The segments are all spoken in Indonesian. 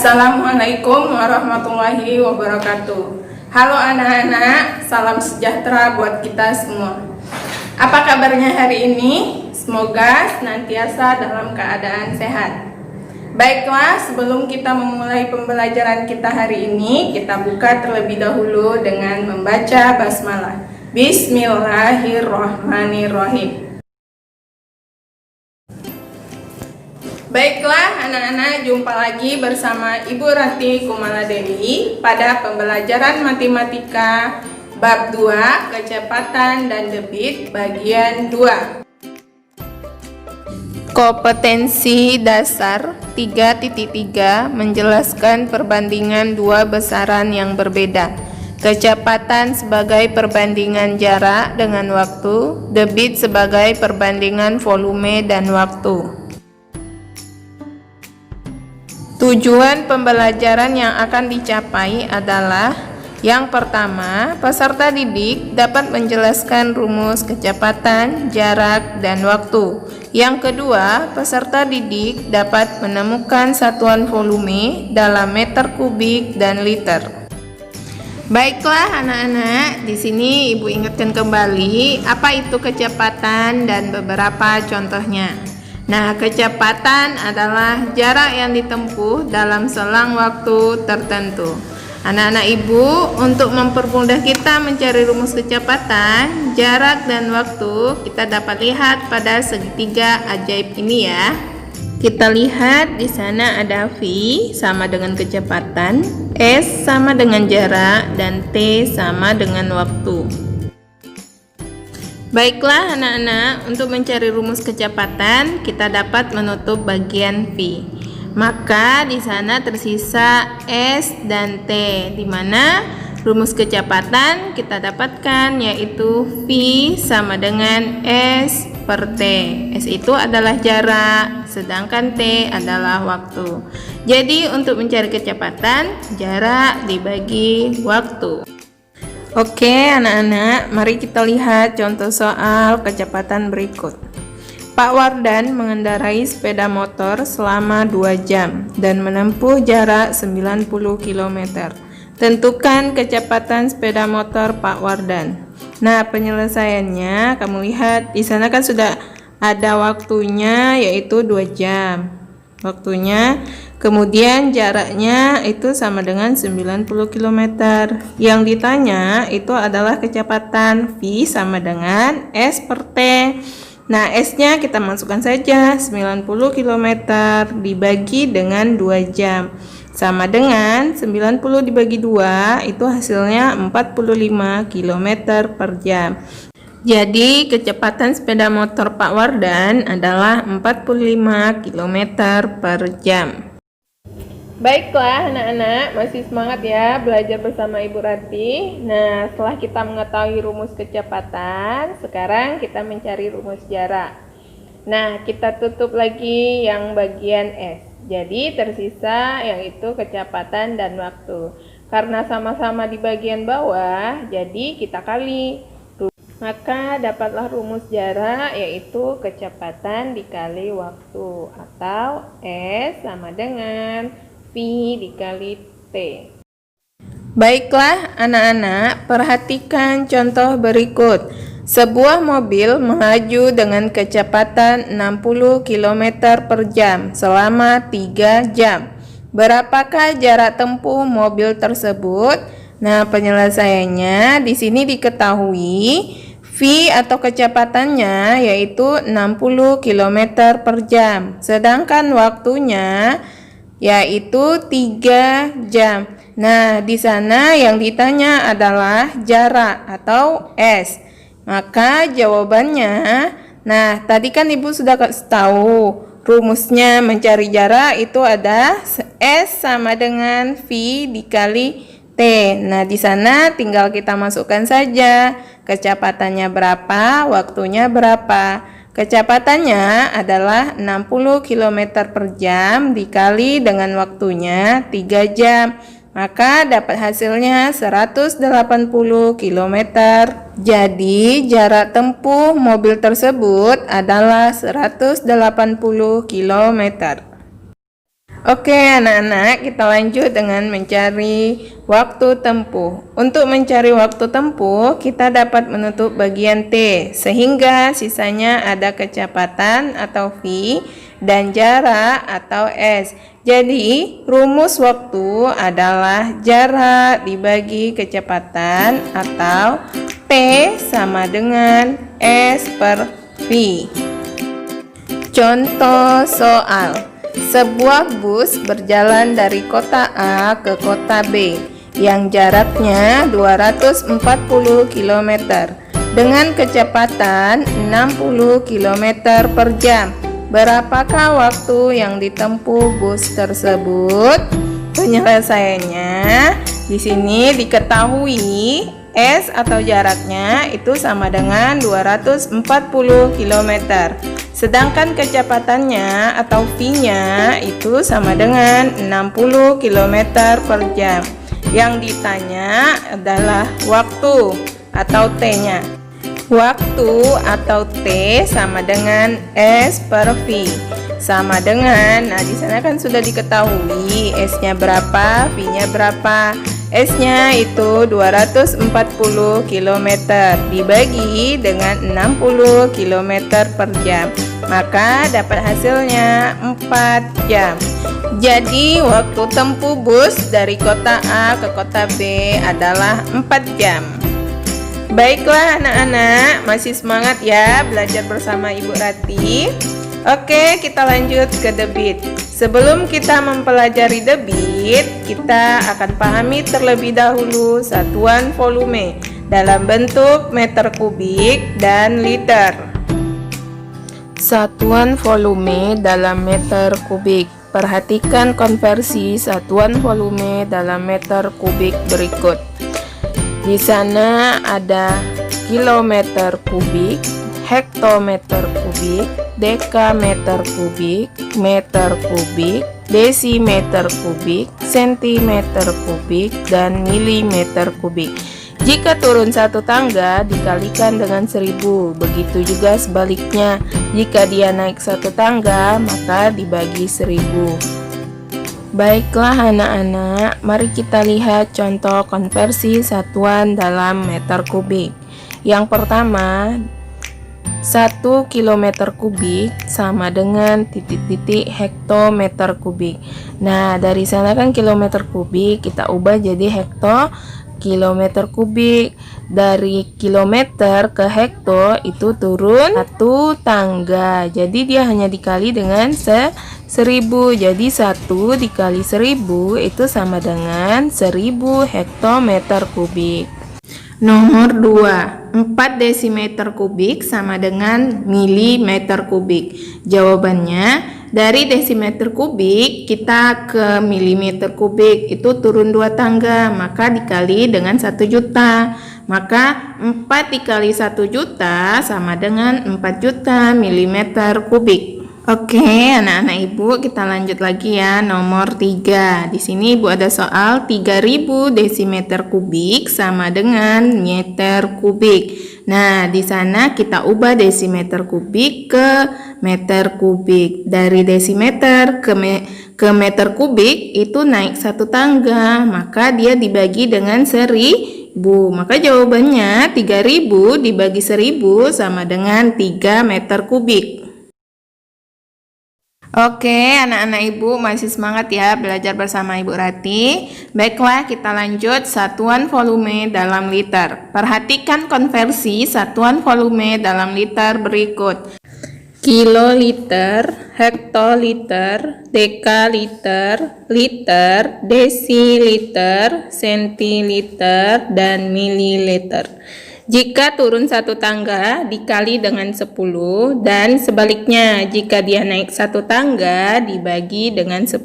Assalamualaikum warahmatullahi wabarakatuh. Halo anak-anak, salam sejahtera buat kita semua. Apa kabarnya hari ini? Semoga senantiasa dalam keadaan sehat. Baiklah, sebelum kita memulai pembelajaran kita hari ini, kita buka terlebih dahulu dengan membaca basmalah. Bismillahirrahmanirrahim. Baiklah anak-anak, jumpa lagi bersama Ibu Rati Kumaladewi pada pembelajaran matematika bab 2 kecepatan dan debit bagian 2. Kompetensi dasar 3.3 menjelaskan perbandingan dua besaran yang berbeda. Kecepatan sebagai perbandingan jarak dengan waktu, debit sebagai perbandingan volume dan waktu. Tujuan pembelajaran yang akan dicapai adalah: yang pertama, peserta didik dapat menjelaskan rumus kecepatan, jarak, dan waktu. Yang kedua, peserta didik dapat menemukan satuan volume dalam meter kubik dan liter. Baiklah anak-anak, di sini Ibu ingatkan kembali apa itu kecepatan dan beberapa contohnya. Nah, kecepatan adalah jarak yang ditempuh dalam selang waktu tertentu. Anak-anak Ibu, untuk mempermudah kita mencari rumus kecepatan, jarak, dan waktu, kita dapat lihat pada segitiga ajaib ini ya. Kita lihat di sana ada V sama dengan kecepatan, S sama dengan jarak, dan T sama dengan waktu. Baiklah anak-anak, untuk mencari rumus kecepatan kita dapat menutup bagian V. Maka di sana tersisa S dan T, di mana rumus kecepatan kita dapatkan yaitu V sama dengan S per T. S itu adalah jarak, sedangkan T adalah waktu. Jadi untuk mencari kecepatan, jarak dibagi waktu. Oke anak-anak, mari kita lihat contoh soal kecepatan berikut. Pak Wardan mengendarai sepeda motor selama 2 jam dan menempuh jarak 90 km. Tentukan kecepatan sepeda motor Pak Wardan. Nah, penyelesaiannya kamu lihat di sana kan sudah ada waktunya yaitu 2 jam. Waktunya, kemudian jaraknya itu sama dengan 90 km. Yang ditanya itu adalah kecepatan V sama dengan S per T. Nah, S-nya kita masukkan saja 90 km dibagi dengan 2 jam. Sama dengan 90 dibagi 2 itu hasilnya 45 km per jam. Jadi kecepatan sepeda motor Pak Wardan adalah 45 km per jam. Baiklah anak-anak, masih semangat ya belajar bersama Ibu Rati. Nah, setelah kita mengetahui rumus kecepatan, sekarang kita mencari rumus jarak. Nah, kita tutup lagi yang bagian S. Jadi tersisa yaitu kecepatan dan waktu. Karena sama-sama di bagian bawah, jadi kita kali. Maka dapatlah rumus jarak yaitu kecepatan dikali waktu, atau S sama dengan V dikali T. Baiklah anak-anak, perhatikan contoh berikut. Sebuah mobil melaju dengan kecepatan 60 km per jam selama 3 jam. Berapakah jarak tempuh mobil tersebut? Nah, penyelesaiannya di sini diketahui V atau kecepatannya yaitu 60 km per jam, sedangkan waktunya yaitu 3 jam. Nah, di sana yang ditanya adalah jarak atau S. Maka jawabannya, nah tadi kan Ibu sudah kasih tahu rumusnya mencari jarak itu ada S sama dengan V dikali T. Nah, di sana tinggal kita masukkan saja kecepatannya berapa, waktunya berapa. Kecepatannya adalah 60 km per jam dikali dengan waktunya 3 jam. Maka dapat hasilnya 180 km. Jadi jarak tempuh mobil tersebut adalah 180 km. Oke anak-anak, kita lanjut dengan mencari waktu tempuh. Untuk mencari waktu tempuh, kita dapat menutup bagian T, sehingga sisanya ada kecepatan atau V dan jarak atau S. Jadi, rumus waktu adalah jarak dibagi kecepatan atau T sama dengan S per V. Contoh soal. Sebuah bus berjalan dari kota A ke kota B yang jaraknya 240 km dengan kecepatan 60 km per jam. Berapakah waktu yang ditempuh bus tersebut? Penyelesaiannya di sini diketahui S atau jaraknya itu sama dengan 240 km. Sedangkan kecepatannya atau V-nya itu sama dengan 60 km per jam. Yang ditanya adalah waktu atau T-nya. Waktu atau T sama dengan S per V. Sama dengan, nah di sana kan sudah diketahui S-nya berapa, V-nya berapa. S-nya itu 240 km dibagi dengan 60 km per jam. Maka dapat hasilnya 4 jam. Jadi waktu tempuh bus dari kota A ke kota B adalah 4 jam. Baiklah anak-anak, masih semangat ya belajar bersama Ibu Rati? Oke, kita lanjut ke debit. Sebelum kita mempelajari debit, kita akan pahami terlebih dahulu satuan volume dalam bentuk meter kubik dan liter. Satuan volume dalam meter kubik. Perhatikan konversi satuan volume dalam meter kubik berikut. Di sana ada kilometer kubik, hektometer kubik, dekameter kubik, meter kubik, desimeter kubik, sentimeter kubik, dan milimeter kubik. Jika turun satu tangga dikalikan dengan 1000. Begitu juga sebaliknya, jika dia naik satu tangga maka dibagi 1000. Baiklah anak-anak, mari kita lihat contoh konversi satuan dalam meter kubik. Yang pertama, 1 kilometer kubik sama dengan titik-titik hektometer kubik. Nah, dari sana kan kilometer kubik kita ubah jadi kilometer kubik. Dari kilometer ke hekto itu turun satu tangga. Jadi dia hanya dikali dengan 1000. Jadi 1 dikali 1000 itu sama dengan 1000 hektometer kubik. Nomor 2, 4 desimeter kubik sama dengan milimeter kubik. Jawabannya, dari desimeter kubik kita ke milimeter kubik itu turun 2 tangga, maka dikali dengan 1 juta. Maka 4 dikali 1 juta sama dengan 4 juta milimeter kubik. Oke, anak-anak Ibu, kita lanjut lagi ya. Nomor 3. Di sini Ibu ada soal 3000 desimeter kubik sama dengan meter kubik. Nah, di sana kita ubah desimeter kubik ke meter kubik. Dari desimeter ke meter kubik itu naik 1 tangga, maka dia dibagi dengan 1000. Maka jawabannya 3000 dibagi 1000 sama dengan 3 meter kubik. Oke, anak-anak Ibu masih semangat ya belajar bersama Ibu Rati. Baiklah, kita lanjut satuan volume dalam liter. Perhatikan konversi satuan volume dalam liter berikut. Kiloliter, hektoliter, dekaliter, liter, desiliter, sentiliter, dan mililiter. Jika turun 1 tangga dikali dengan 10, dan sebaliknya jika dia naik 1 tangga dibagi dengan 10.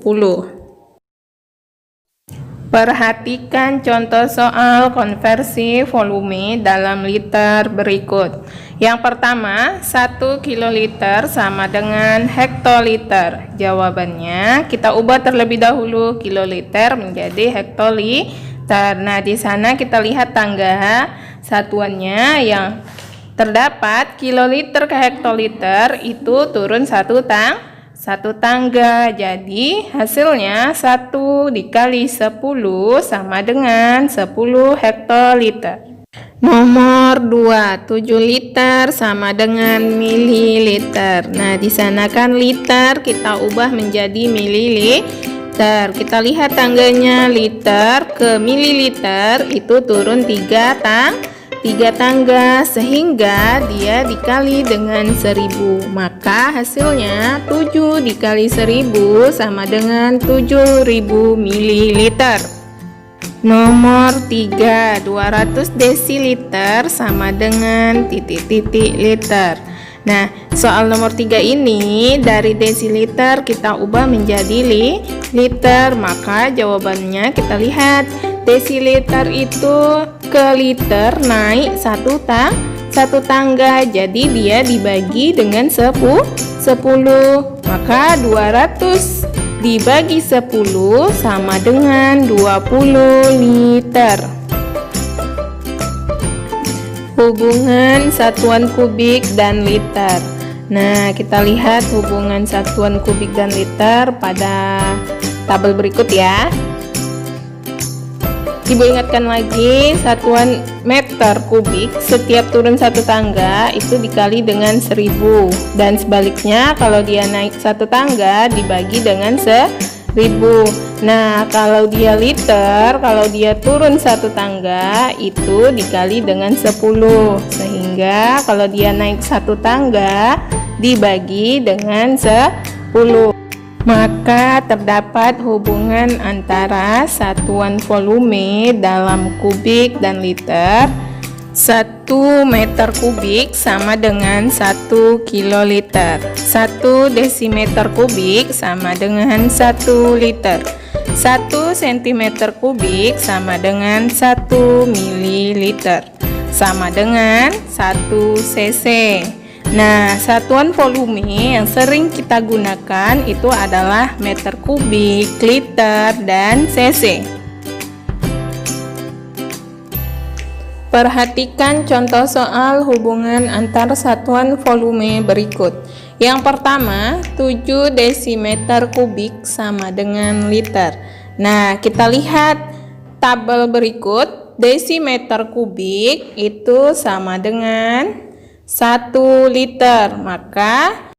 Perhatikan contoh soal konversi volume dalam liter berikut. Yang pertama, 1 kiloliter sama dengan hektoliter. Jawabannya kita ubah terlebih dahulu kiloliter menjadi hektoliter. Nah, di sana kita lihat tangga satuannya yang terdapat kiloliter ke hektoliter itu turun 1 satu tangga. Jadi hasilnya 1 dikali 10 sama dengan 10 hektoliter. Nomor 2, 7 liter sama dengan mililiter. Nah, di sana kan liter kita ubah menjadi mililiter. Kita lihat tangganya liter ke mililiter itu turun 3 tangga sehingga dia dikali dengan 1000. Maka hasilnya 7 dikali 1000 sama dengan 7000 mililiter. Nomor 3, 200 desiliter sama dengan titik-titik liter. Nah, soal nomor 3 ini dari desiliter kita ubah menjadi liter. Maka jawabannya kita lihat desiliter itu ke liter naik satu tangga. Jadi dia dibagi dengan 10. Maka 200 dibagi 10 sama dengan 20 liter. Hubungan satuan kubik dan liter. Nah, kita lihat hubungan satuan kubik dan liter pada tabel berikut ya. Ibu ingatkan lagi, satuan meter kubik setiap turun satu tangga itu dikali dengan 1000, dan sebaliknya kalau dia naik satu tangga dibagi dengan 1000. Nah, kalau dia liter, kalau dia turun satu tangga itu dikali dengan 10, sehingga kalau dia naik satu tangga dibagi dengan 10. Maka terdapat hubungan antara satuan volume dalam kubik dan liter. 1 meter kubik sama dengan 1 kiloliter. 1 desimeter kubik sama dengan 1 liter. 1 sentimeter kubik sama dengan 1 mililiter, sama dengan 1 cc. Nah, satuan volume yang sering kita gunakan itu adalah meter kubik, liter, dan cc. Perhatikan contoh soal hubungan antar satuan volume berikut. Yang pertama, 7 desimeter kubik sama dengan liter. Nah, kita lihat tabel berikut. Desimeter kubik itu sama dengan 1 liter, maka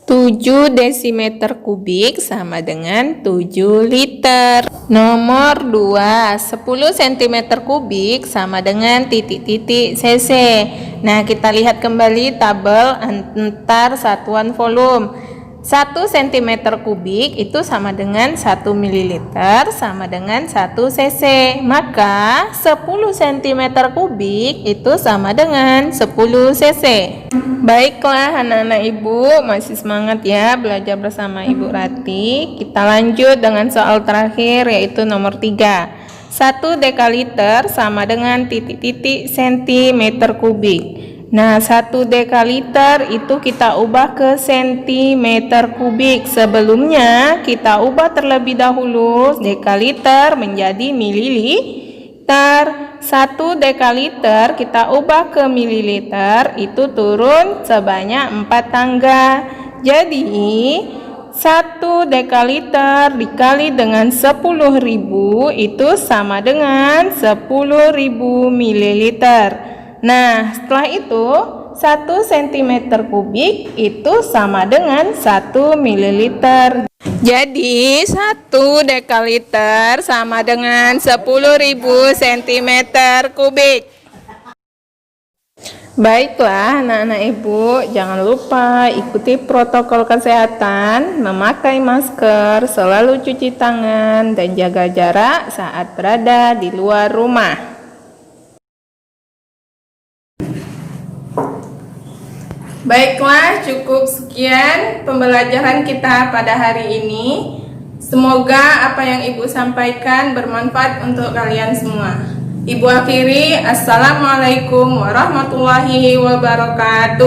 7 desimeter kubik sama dengan 7 liter. Nomor 2, 10 cm kubik sama dengan titik-titik cc. Nah, kita lihat kembali tabel antar satuan volume. 1 cm kubik itu sama dengan 1 ml sama dengan 1 cc. Maka 10 cm kubik itu sama dengan 10 cc. Baiklah anak-anak ibu, masih semangat ya belajar bersama Ibu Rati. Kita lanjut dengan soal terakhir yaitu nomor 3. 1 dekaliter sama dengan titik-titik centimeter kubik. Nah, 1 dekaliter itu kita ubah ke sentimeter kubik. Sebelumnya kita ubah terlebih dahulu dekaliter menjadi mililiter. 1 dekaliter kita ubah ke mililiter, itu turun sebanyak 4 tangga. Jadi 1 dekaliter dikali dengan 10.000 itu sama dengan 10.000 mililiter. Nah, setelah itu 1 cm kubik itu sama dengan 1 mililiter. Jadi 1 dekaliter sama dengan 10.000 cm kubik. Baiklah anak-anak ibu, jangan lupa ikuti protokol kesehatan, memakai masker, selalu cuci tangan, dan jaga jarak saat berada di luar rumah. Baiklah, cukup sekian pembelajaran kita pada hari ini. Semoga apa yang Ibu sampaikan bermanfaat untuk kalian semua. Ibu akhiri, Assalamualaikum warahmatullahi wabarakatuh.